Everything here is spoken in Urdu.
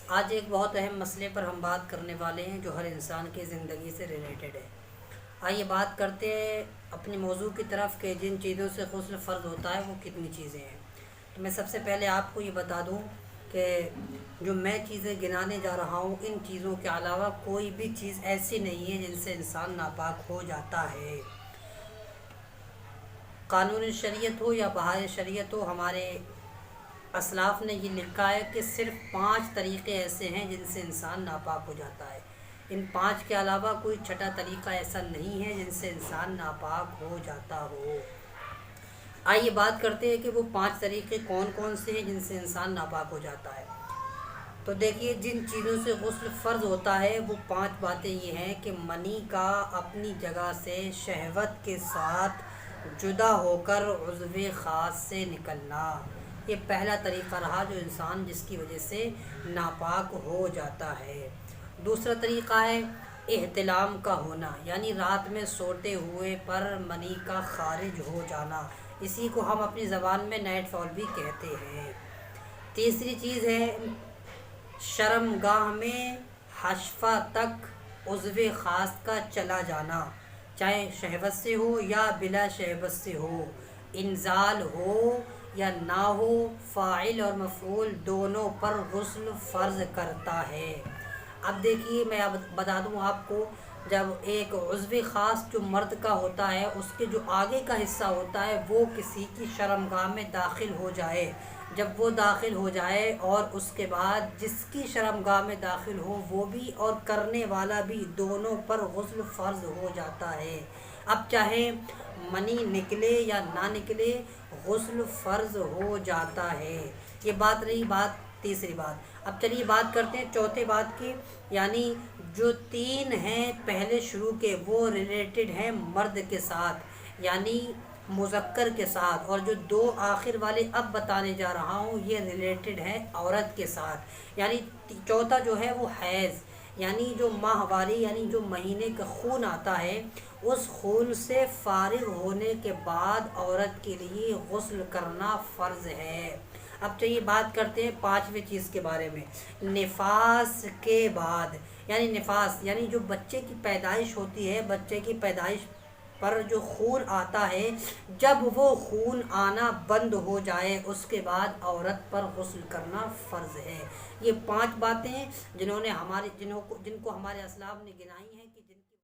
آج ایک بہت اہم مسئلے پر ہم بات کرنے والے ہیں جو ہر انسان کی زندگی سے ریلیٹڈ ہے۔ آئیے بات کرتے ہیں اپنے موضوع کی طرف کہ جن چیزوں سے غسل فرض ہوتا ہے وہ کتنی چیزیں ہیں۔ تو میں سب سے پہلے آپ کو یہ بتا دوں کہ جو میں چیزیں گنانے جا رہا ہوں ان چیزوں کے علاوہ کوئی بھی چیز ایسی نہیں ہے جن سے انسان ناپاک ہو جاتا ہے۔ قانون شریعت ہو یا بہار شریعت ہو، ہمارے اسلاف نے یہ لکھا ہے کہ صرف 5 طریقے ایسے ہیں جن سے انسان ناپاک ہو جاتا ہے۔ ان 5 کے علاوہ کوئی چھٹا طریقہ ایسا نہیں ہے جن سے انسان ناپاک ہو جاتا ہو۔ آئیے بات کرتے ہیں کہ وہ 5 طریقے کون کون سے ہیں جن سے انسان ناپاک ہو جاتا ہے۔ تو دیکھیے، جن چیزوں سے غسل فرض ہوتا ہے وہ 5 باتیں یہ ہیں کہ منی کا اپنی جگہ سے شہوت کے ساتھ جدا ہو کر عضو خاص سے نکلنا۔ یہ پہلا طریقہ رہا جو انسان جس کی وجہ سے ناپاک ہو جاتا ہے۔ دوسرا طریقہ ہے احتلام کا ہونا، یعنی رات میں سوتے ہوئے پر منی کا خارج ہو جانا۔ اسی کو ہم اپنی زبان میں نائٹ فال بھی کہتے ہیں۔ تیسری چیز ہے شرمگاہ میں حشفہ تک عضو خاص کا چلا جانا، چاہے شہوت سے ہو یا بلا شہوت سے ہو، انزال ہو یا نہ ہو، فاعل اور مفعول دونوں پر غسل فرض کرتا ہے۔ اب دیکھیے، میں اب بتا دوں آپ کو، جب ایک عضو خاص جو مرد کا ہوتا ہے اس کے جو آگے کا حصہ ہوتا ہے وہ کسی کی شرمگاہ میں داخل ہو جائے، جب وہ داخل ہو جائے اور اس کے بعد جس کی شرمگاہ میں داخل ہو وہ بھی اور کرنے والا بھی، دونوں پر غسل فرض ہو جاتا ہے۔ اب چاہے منی نکلے یا نہ نکلے، غسل فرض ہو جاتا ہے۔ یہ بات رہی تیسری بات۔ اب چلیے بات کرتے ہیں چوتھے بات کی، یعنی جو 3 ہیں پہلے شروع کے وہ ریلیٹڈ ہیں مرد کے ساتھ، یعنی مذکر کے ساتھ، اور جو 2 آخر والے اب بتانے جا رہا ہوں یہ ریلیٹڈ ہے عورت کے ساتھ۔ یعنی چوتھا جو ہے وہ حیض، یعنی جو ماہواری، یعنی جو مہینے کا خون آتا ہے، اس خون سے فارغ ہونے کے بعد عورت کے لیے غسل کرنا فرض ہے۔ اب چلیے بات کرتے ہیں 5ویں چیز کے بارے میں، نفاس کے بعد، یعنی نفاس یعنی جو بچے کی پیدائش ہوتی ہے، بچے کی پیدائش پر جو خون آتا ہے، جب وہ خون آنا بند ہو جائے اس کے بعد عورت پر غسل کرنا فرض ہے۔ یہ 5 باتیں جن کو ہمارے اسلاف نے گنائی ہیں کہ